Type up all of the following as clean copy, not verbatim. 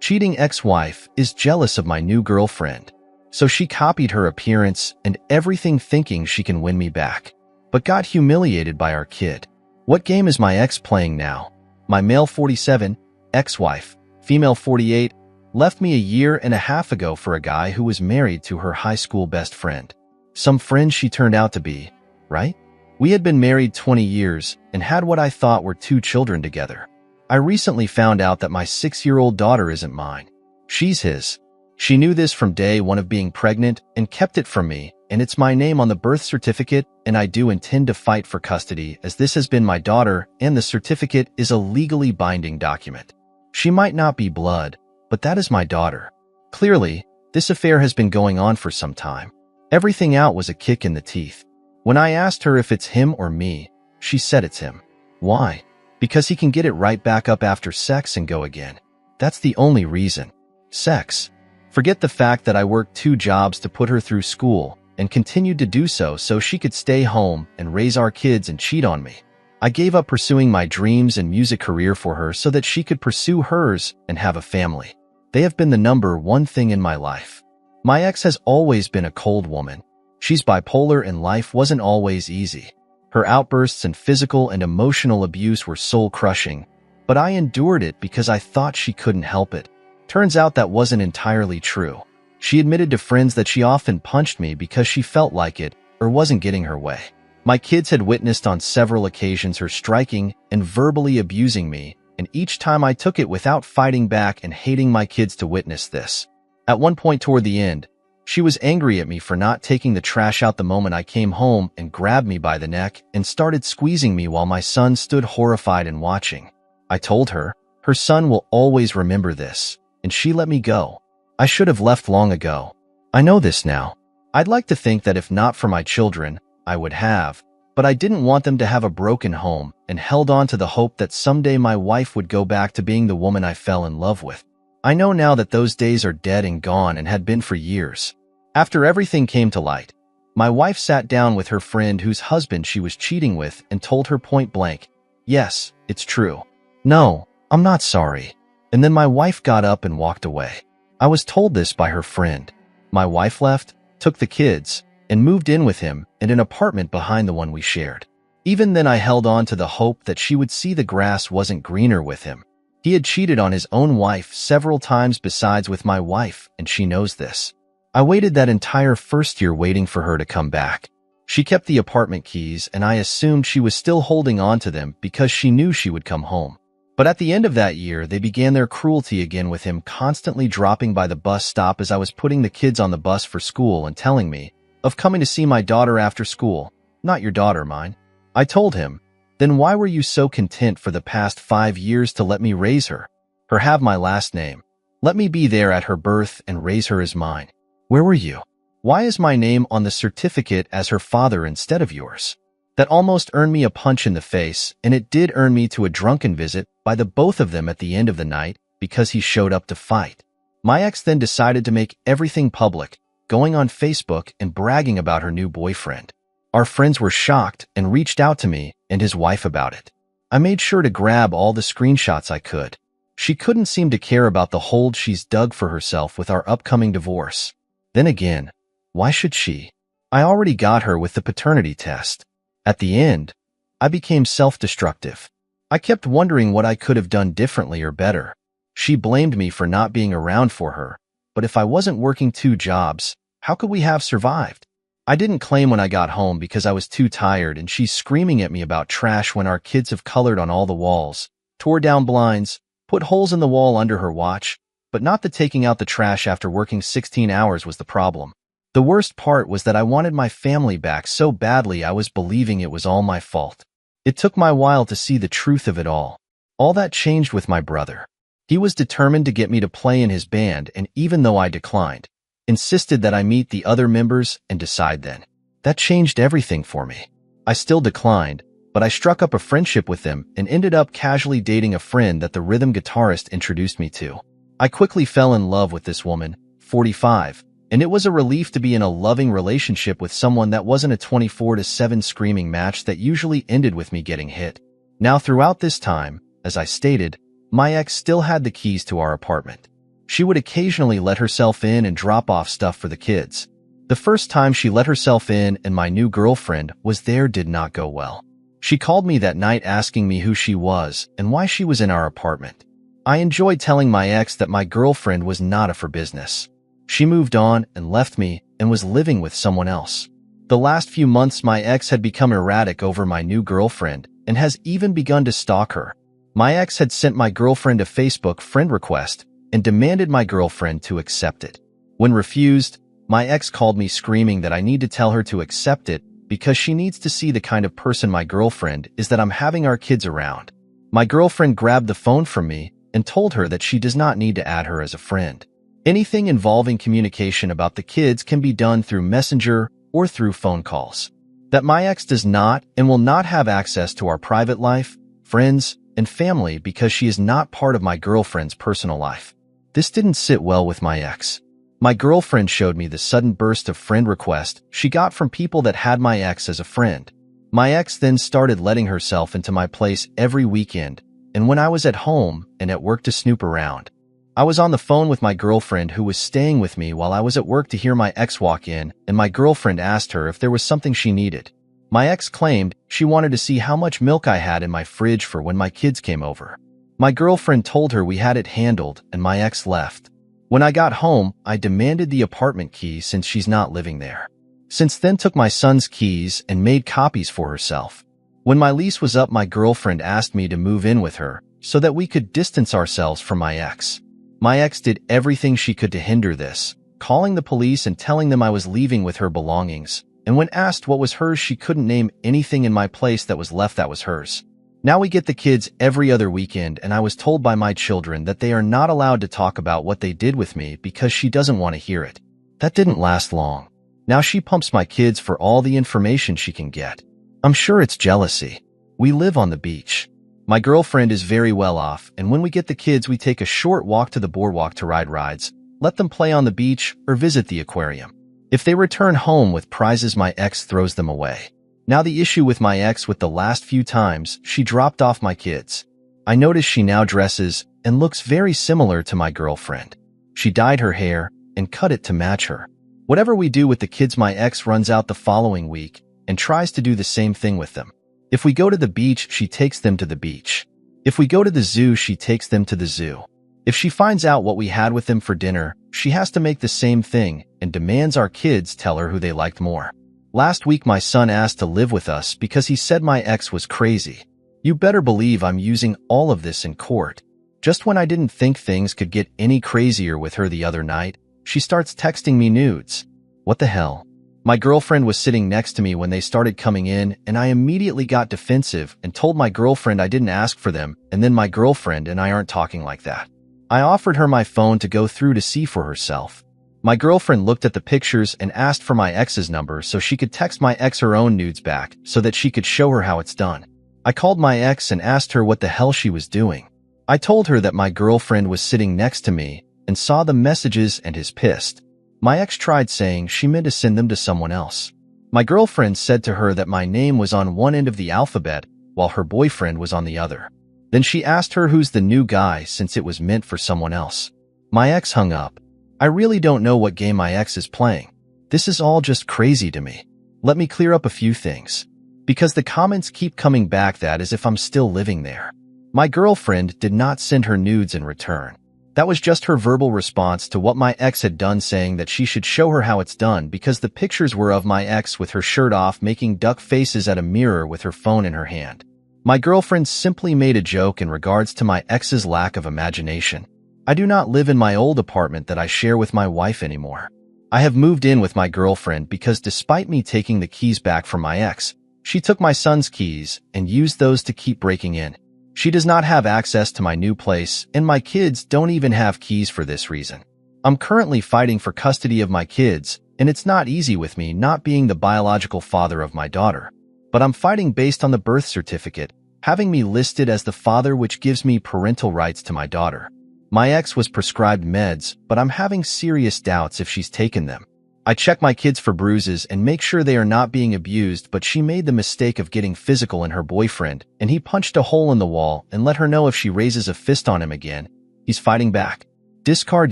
Cheating ex-wife is jealous of my new girlfriend, so she copied her appearance and everything thinking she can win me back, but got humiliated by our kid. What game is my ex playing now? My male 47, ex-wife, female 48, left me a year and a half ago for a guy who was married to her high school best friend. Some friend she turned out to be, right? We had been married 20 years and had what I thought were 2 children together. I recently found out that my 6-year-old daughter isn't mine. She's his. She knew this from day one of being pregnant and kept it from me, and it's my name on the birth certificate, and I do intend to fight for custody as this has been my daughter and the certificate is a legally binding document. She might not be blood, but that is my daughter. Clearly, this affair has been going on for some time. Everything out was a kick in the teeth. When I asked her if it's him or me, she said it's him. Why? Because he can get it right back up after sex and go again. That's the only reason. Sex. Forget the fact that I worked 2 jobs to put her through school and continued to do so she could stay home and raise our kids and cheat on me. I gave up pursuing my dreams and music career for her so that she could pursue hers and have a family. They have been the number one thing in my life. My ex has always been a cold woman. She's bipolar and life wasn't always easy. Her outbursts and physical and emotional abuse were soul-crushing, but I endured it because I thought she couldn't help it. Turns out that wasn't entirely true. She admitted to friends that she often punched me because she felt like it or wasn't getting her way. My kids had witnessed on several occasions her striking and verbally abusing me, and each time I took it without fighting back and hating my kids to witness this. At one point toward the end, she was angry at me for not taking the trash out the moment I came home and grabbed me by the neck and started squeezing me while my son stood horrified and watching. I told her, her son will always remember this, and she let me go. I should have left long ago. I know this now. I'd like to think that if not for my children, I would have, but I didn't want them to have a broken home and held on to the hope that someday my wife would go back to being the woman I fell in love with. I know now that those days are dead and gone and had been for years. After everything came to light, my wife sat down with her friend whose husband she was cheating with and told her point blank, "Yes, it's true. No, I'm not sorry." And then my wife got up and walked away. I was told this by her friend. My wife left, took the kids, and moved in with him in an apartment behind the one we shared. Even then I held on to the hope that she would see the grass wasn't greener with him. He had cheated on his own wife several times besides with my wife, and she knows this. I waited that entire first year waiting for her to come back. She kept the apartment keys, and I assumed she was still holding on to them because she knew she would come home. But at the end of that year, they began their cruelty again with him constantly dropping by the bus stop as I was putting the kids on the bus for school and telling me of coming to see my daughter after school. Not your daughter, mine. I told him, then why were you so content for the past 5 years to let me raise her? Her have my last name. Let me be there at her birth and raise her as mine. Where were you? Why is my name on the certificate as her father instead of yours? That almost earned me a punch in the face, and it did earn me to a drunken visit by the both of them at the end of the night because he showed up to fight. My ex then decided to make everything public, going on Facebook and bragging about her new boyfriend. Our friends were shocked and reached out to me and his wife about it. I made sure to grab all the screenshots I could. She couldn't seem to care about the hole she's dug for herself with our upcoming divorce. Then again, why should she? I already got her with the paternity test. At the end, I became self-destructive. I kept wondering what I could have done differently or better. She blamed me for not being around for her, but if I wasn't working 2 jobs, how could we have survived? I didn't claim when I got home because I was too tired, and she's screaming at me about trash when our kids have colored on all the walls, tore down blinds, put holes in the wall under her watch, but not that taking out the trash after working 16 hours was the problem. The worst part was that I wanted my family back so badly I was believing it was all my fault. It took my while to see the truth of it all. All that changed with my brother. He was determined to get me to play in his band, and even though I declined, insisted that I meet the other members and decide then. That changed everything for me. I still declined, but I struck up a friendship with them and ended up casually dating a friend that the rhythm guitarist introduced me to. I quickly fell in love with this woman, 45, and it was a relief to be in a loving relationship with someone that wasn't a 24-7 screaming match that usually ended with me getting hit. Now throughout this time, as I stated, my ex still had the keys to our apartment. She would occasionally let herself in and drop off stuff for the kids. The first time she let herself in and my new girlfriend was there did not go well. She called me that night asking me who she was and why she was in our apartment. I enjoyed telling my ex that my girlfriend was not for business. She moved on and left me and was living with someone else. The last few months my ex had become erratic over my new girlfriend and has even begun to stalk her. My ex had sent my girlfriend a Facebook friend request and demanded my girlfriend to accept it. When refused, my ex called me screaming that I need to tell her to accept it because she needs to see the kind of person my girlfriend is, that I'm having our kids around. My girlfriend grabbed the phone from me and told her that she does not need to add her as a friend. Anything involving communication about the kids can be done through Messenger or through phone calls. That my ex does not and will not have access to our private life, friends, and family because she is not part of my girlfriend's personal life. This didn't sit well with my ex. My girlfriend showed me the sudden burst of friend requests she got from people that had my ex as a friend. My ex then started letting herself into my place every weekend, and when I was at home and at work to snoop around. I was on the phone with my girlfriend who was staying with me while I was at work to hear my ex walk in, and my girlfriend asked her if there was something she needed. My ex claimed she wanted to see how much milk I had in my fridge for when my kids came over. My girlfriend told her we had it handled, and my ex left. When I got home, I demanded the apartment key since she's not living there. Since then took my son's keys and made copies for herself. When my lease was up, my girlfriend asked me to move in with her so that we could distance ourselves from my ex. My ex did everything she could to hinder this, calling the police and telling them I was leaving with her belongings, and when asked what was hers, she couldn't name anything in my place that was left that was hers. Now we get the kids every other weekend, and I was told by my children that they are not allowed to talk about what they did with me because she doesn't want to hear it. That didn't last long. Now she pumps my kids for all the information she can get. I'm sure it's jealousy. We live on the beach. My girlfriend is very well off, and when we get the kids, we take a short walk to the boardwalk to ride rides, let them play on the beach, or visit the aquarium. If they return home with prizes, my ex throws them away. Now the issue with my ex with the last few times she dropped off my kids. I notice she now dresses and looks very similar to my girlfriend. She dyed her hair and cut it to match her. Whatever we do with the kids, my ex runs out the following week and tries to do the same thing with them. If we go to the beach, she takes them to the beach. If we go to the zoo, she takes them to the zoo. If she finds out what we had with them for dinner, she has to make the same thing and demands our kids tell her who they liked more. Last week, my son asked to live with us because he said my ex was crazy. You better believe I'm using all of this in court. Just when I didn't think things could get any crazier with her the other night, she starts texting me nudes. What the hell? My girlfriend was sitting next to me when they started coming in, and I immediately got defensive and told my girlfriend I didn't ask for them, and then my girlfriend and I aren't talking like that. I offered her my phone to go through to see for herself. My girlfriend looked at the pictures and asked for my ex's number so she could text my ex her own nudes back so that she could show her how it's done. I called my ex and asked her what the hell she was doing. I told her that my girlfriend was sitting next to me and saw the messages and is pissed. My ex tried saying she meant to send them to someone else. My girlfriend said to her that my name was on one end of the alphabet while her boyfriend was on the other. Then she asked her who's the new guy since it was meant for someone else. My ex hung up. I really don't know what game my ex is playing. This is all just crazy to me. Let me clear up a few things. Because the comments keep coming back that as if I'm still living there. My girlfriend did not send her nudes in return. That was just her verbal response to what my ex had done, saying that she should show her how it's done because the pictures were of my ex with her shirt off making duck faces at a mirror with her phone in her hand. My girlfriend simply made a joke in regards to my ex's lack of imagination. I do not live in my old apartment that I share with my wife anymore. I have moved in with my girlfriend because despite me taking the keys back from my ex, she took my son's keys and used those to keep breaking in. She does not have access to my new place, and my kids don't even have keys for this reason. I'm currently fighting for custody of my kids, and it's not easy with me not being the biological father of my daughter. But I'm fighting based on the birth certificate, having me listed as the father, which gives me parental rights to my daughter. My ex was prescribed meds, but I'm having serious doubts if she's taken them. I check my kids for bruises and make sure they are not being abused, but she made the mistake of getting physical in her boyfriend, and he punched a hole in the wall and let her know if she raises a fist on him again, he's fighting back. Discard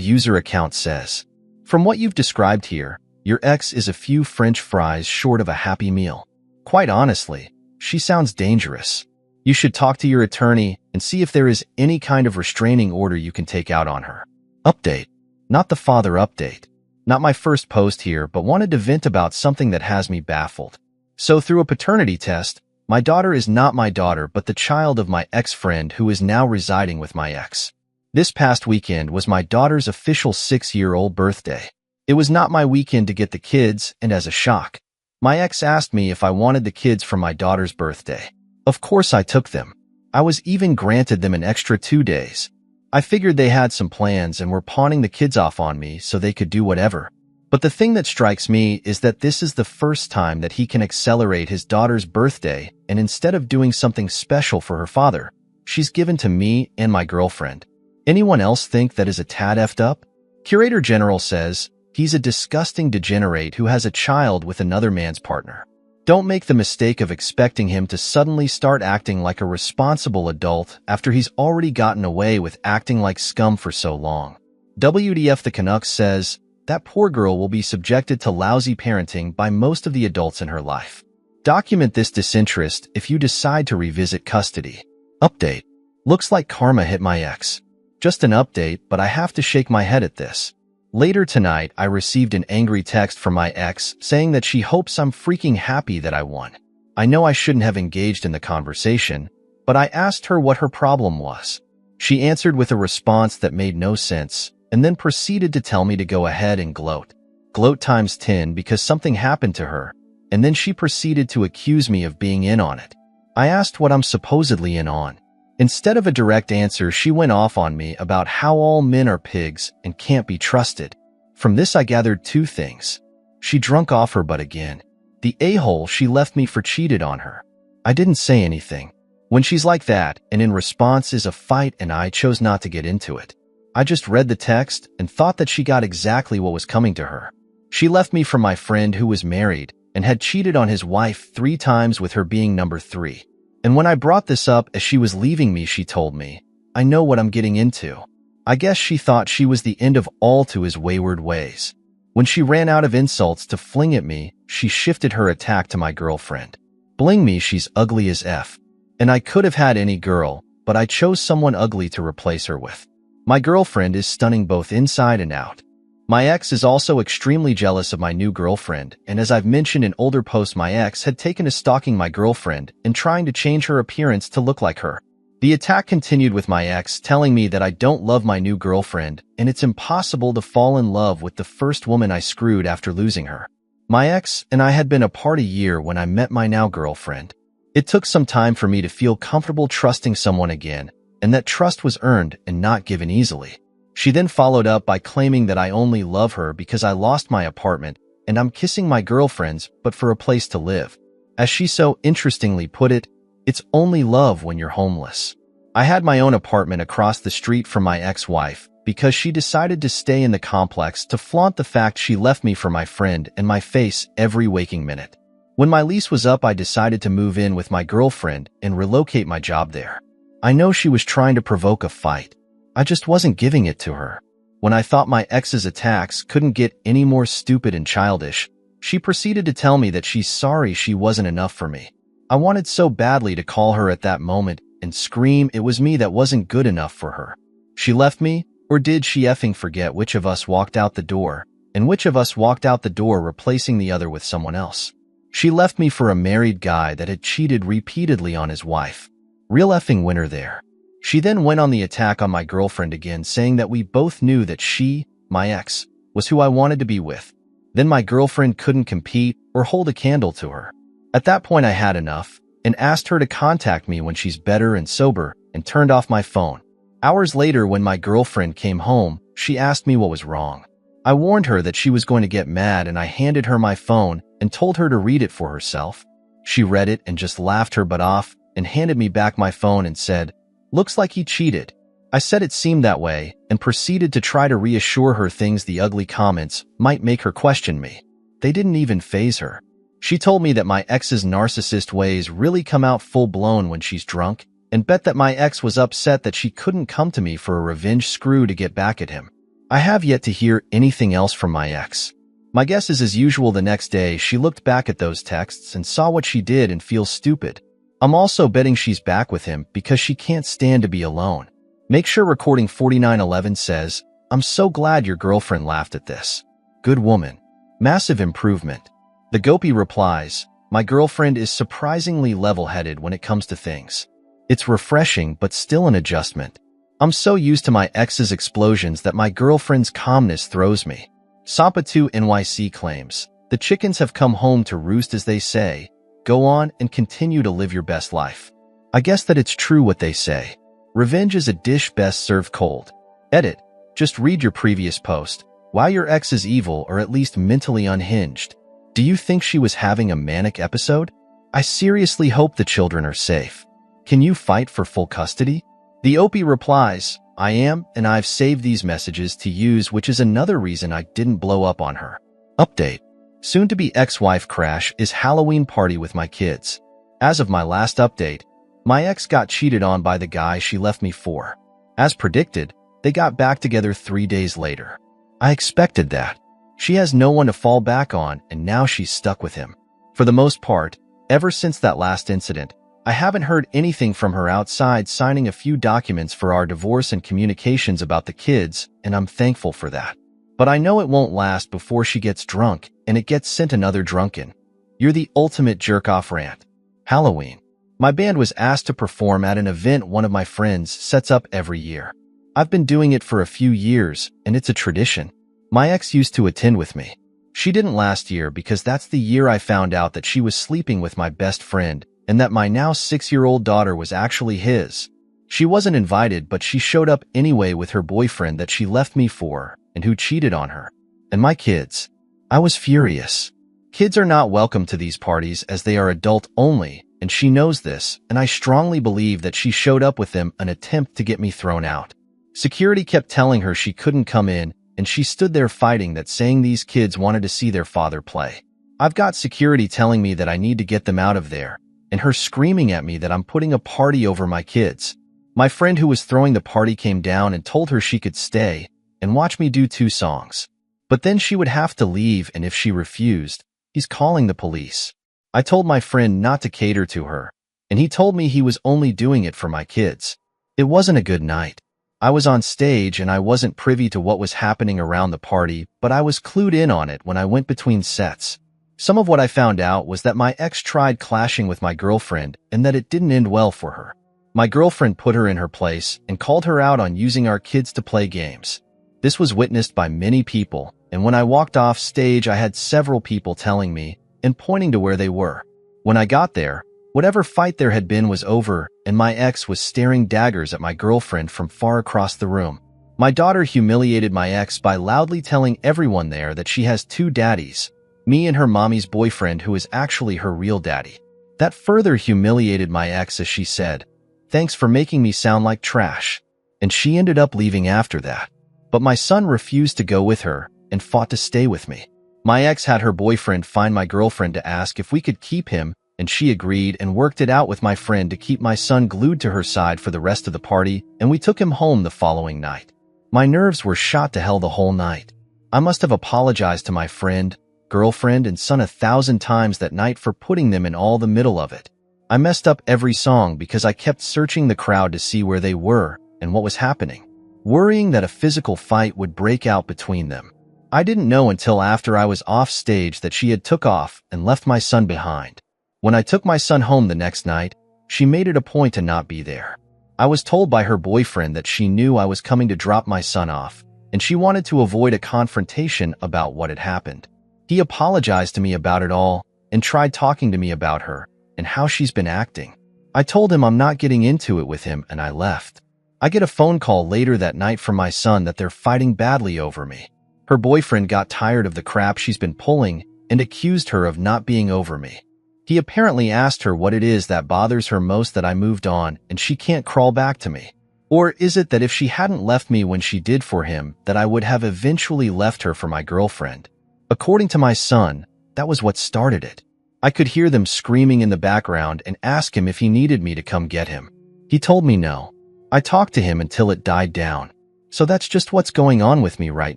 user account says, from what you've described here, your ex is a few French fries short of a happy meal. Quite honestly, she sounds dangerous. You should talk to your attorney and see if there is any kind of restraining order you can take out on her. Update. Not the father update. Not my first post here, but wanted to vent about something that has me baffled. So through a paternity test, my daughter is not my daughter but the child of my ex-friend who is now residing with my ex. This past weekend was my daughter's official 6-year-old birthday. It was not my weekend to get the kids, and as a shock, my ex asked me if I wanted the kids for my daughter's birthday. Of course I took them. I was even granted them an extra 2 days. I figured they had some plans and were pawning the kids off on me so they could do whatever. But the thing that strikes me is that this is the first time that he can accelerate his daughter's birthday, and instead of doing something special for her father, she's given to me and my girlfriend. Anyone else think that is a tad effed up? Curator General says, he's a disgusting degenerate who has a child with another man's partner. Don't make the mistake of expecting him to suddenly start acting like a responsible adult after he's already gotten away with acting like scum for so long. WDF the Canucks says, that poor girl will be subjected to lousy parenting by most of the adults in her life. Document this disinterest if you decide to revisit custody. Update. Looks like karma hit my ex. Just an update, but I have to shake my head at this. Later tonight, I received an angry text from my ex saying that she hopes I'm freaking happy that I won. I know I shouldn't have engaged in the conversation, but I asked her what her problem was. She answered with a response that made no sense, and then proceeded to tell me to go ahead and gloat. Gloat times 10 because something happened to her, and then she proceeded to accuse me of being in on it. I asked what I'm supposedly in on. Instead of a direct answer, she went off on me about how all men are pigs and can't be trusted. From this I gathered 2 things. She drunk off her butt again. The a-hole she left me for cheated on her. I didn't say anything. When she's like that, and in response is a fight, and I chose not to get into it. I just read the text and thought that she got exactly what was coming to her. She left me for my friend who was married and had cheated on his wife 3 times with her being number 3. And when I brought this up as she was leaving me, she told me, I know what I'm getting into. I guess she thought she was the end of all to his wayward ways. When she ran out of insults to fling at me, she shifted her attack to my girlfriend. Bling me, she's ugly as F. And I could have had any girl, but I chose someone ugly to replace her with. My girlfriend is stunning both inside and out. My ex is also extremely jealous of my new girlfriend, and as I've mentioned in older posts, my ex had taken to stalking my girlfriend and trying to change her appearance to look like her. The attack continued with my ex telling me that I don't love my new girlfriend, and it's impossible to fall in love with the first woman I screwed after losing her. My ex and I had been apart a year when I met my now girlfriend. It took some time for me to feel comfortable trusting someone again, and that trust was earned and not given easily. She then followed up by claiming that I only love her because I lost my apartment and I'm kissing my girlfriends but for a place to live. As she so interestingly put it, it's only love when you're homeless. I had my own apartment across the street from my ex-wife because she decided to stay in the complex to flaunt the fact she left me for my friend in my face every waking minute. When my lease was up, I decided to move in with my girlfriend and relocate my job there. I know she was trying to provoke a fight. I just wasn't giving it to her. When I thought my ex's attacks couldn't get any more stupid and childish, she proceeded to tell me that she's sorry she wasn't enough for me. I wanted so badly to call her at that moment and scream it was me that wasn't good enough for her. She left me, or did she effing forget which of us walked out the door, and which of us walked out the door replacing the other with someone else? She left me for a married guy that had cheated repeatedly on his wife. Real effing winner there. She then went on the attack on my girlfriend again, saying that we both knew that she, my ex, was who I wanted to be with. Then my girlfriend couldn't compete or hold a candle to her. At that point I had enough and asked her to contact me when she's better and sober and turned off my phone. Hours later, when my girlfriend came home, she asked me what was wrong. I warned her that she was going to get mad, and I handed her my phone and told her to read it for herself. She read it and just laughed her butt off and handed me back my phone and said, "Looks like he cheated." I said it seemed that way and proceeded to try to reassure her the ugly comments might make her question me. They didn't even faze her. She told me that my ex's narcissist ways really come out full-blown when she's drunk, and bet that my ex was upset that she couldn't come to me for a revenge screw to get back at him. I have yet to hear anything else from my ex. My guess is, as usual, the next day she looked back at those texts and saw what she did and feels stupid. I'm also betting she's back with him because she can't stand to be alone. Make sure recording 4911 says, "I'm so glad your girlfriend laughed at this. Good woman. Massive improvement." The Gopi replies, "My girlfriend is surprisingly level-headed when it comes to things. It's refreshing but still an adjustment. I'm so used to my ex's explosions that my girlfriend's calmness throws me." Sampa2 NYC claims, "The chickens have come home to roost, as they say. Go on and continue to live your best life." I guess that it's true what they say. Revenge is a dish best served cold. Edit. Just read your previous post. Why your ex is evil, or at least mentally unhinged. Do you think she was having a manic episode? I seriously hope the children are safe. Can you fight for full custody? The Opie replies, "I am, and I've saved these messages to use, which is another reason I didn't blow up on her." Update. Soon-to-be ex-wife crash is Halloween party with my kids. As of my last update, my ex got cheated on by the guy she left me for. As predicted, they got back together 3 days later. I expected that. She has no one to fall back on, and now she's stuck with him. For the most part, ever since that last incident, I haven't heard anything from her outside signing a few documents for our divorce and communications about the kids, and I'm thankful for that. But I know it won't last before she gets drunk, and it gets sent another drunken. You're the ultimate jerk-off rant. Halloween. My band was asked to perform at an event one of my friends sets up every year. I've been doing it for a few years, and it's a tradition. My ex used to attend with me. She didn't last year because that's the year I found out that she was sleeping with my best friend, and that my now 6-year-old daughter was actually his. She wasn't invited, but she showed up anyway with her boyfriend that she left me for, and who cheated on her. And my kids. I was furious. Kids are not welcome to these parties as they are adult only, and she knows this, and I strongly believe that she showed up with them an attempt to get me thrown out. Security kept telling her she couldn't come in, and she stood there fighting that, saying these kids wanted to see their father play. I've got security telling me that I need to get them out of there, and her screaming at me that I'm putting a party over my kids. My friend who was throwing the party came down and told her she could stay and watch me do 2 songs. But then she would have to leave, and if she refused, he's calling the police. I told my friend not to cater to her, and he told me he was only doing it for my kids. It wasn't a good night. I was on stage and I wasn't privy to what was happening around the party, but I was clued in on it when I went between sets. Some of what I found out was that my ex tried clashing with my girlfriend and that it didn't end well for her. My girlfriend put her in her place and called her out on using our kids to play games. This was witnessed by many people, and when I walked off stage I had several people telling me and pointing to where they were. When I got there, whatever fight there had been was over, and my ex was staring daggers at my girlfriend from far across the room. My daughter humiliated my ex by loudly telling everyone there that she has 2 daddies, me and her mommy's boyfriend who is actually her real daddy. That further humiliated my ex as she said, "Thanks for making me sound like trash." And she ended up leaving after that. But my son refused to go with her and fought to stay with me. My ex had her boyfriend find my girlfriend to ask if we could keep him, and she agreed and worked it out with my friend to keep my son glued to her side for the rest of the party, and we took him home the following night. My nerves were shot to hell the whole night. I must have apologized to my friend, girlfriend, and son 1,000 times that night for putting them in all the middle of it. I messed up every song because I kept searching the crowd to see where they were and what was happening, worrying that a physical fight would break out between them. I didn't know until after I was off stage that she had took off and left my son behind. When I took my son home the next night, she made it a point to not be there. I was told by her boyfriend that she knew I was coming to drop my son off, and she wanted to avoid a confrontation about what had happened. He apologized to me about it all and tried talking to me about her and how she's been acting. I told him I'm not getting into it with him, and I left. I get a phone call later that night from my son that they're fighting badly over me. Her boyfriend got tired of the crap she's been pulling and accused her of not being over me. He apparently asked her what it is that bothers her most that I moved on and she can't crawl back to me. Or is it that if she hadn't left me when she did for him, that I would have eventually left her for my girlfriend? According to my son, that was what started it. I could hear them screaming in the background and ask him if he needed me to come get him. He told me no. I talked to him until it died down. So that's just what's going on with me right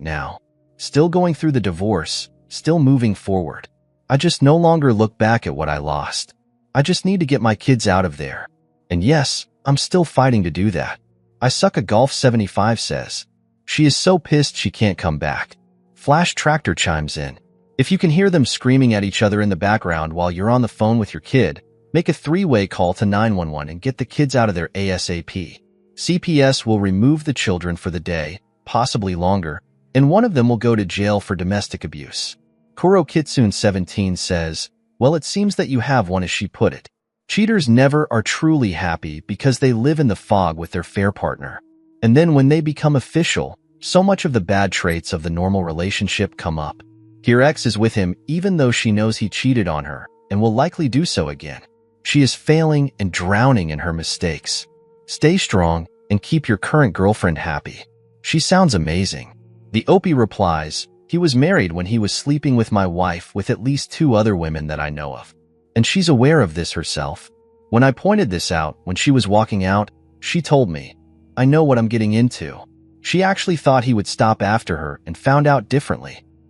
now. Still going through the divorce, still moving forward. I just no longer look back at what I lost. I just need to get my kids out of there. And yes, I'm still fighting to do that. I suck a golf 75 says. She is so pissed she can't come back. Flash Tractor chimes in. If you can hear them screaming at each other in the background while you're on the phone with your kid, make a three-way call to 911 and get the kids out of there ASAP. CPS will remove the children for the day, possibly longer, and one of them will go to jail for domestic abuse. Kuro Kitsune 17 says, well, it seems that you have one, as she put it. Cheaters never are truly happy because they live in the fog with their fair partner. And then when they become official, so much of the bad traits of the normal relationship come up. Here X is with him even though she knows he cheated on her and will likely do so again. She is failing and drowning in her mistakes. Stay strong and keep your current girlfriend happy. She sounds amazing. The Opie replies, he was married when he was sleeping with my wife with at least 2 other women that I know of. And she's aware of this herself. When I pointed this out when she was walking out, she told me, I know what I'm getting into. She actually thought he would stop after her and found out differently.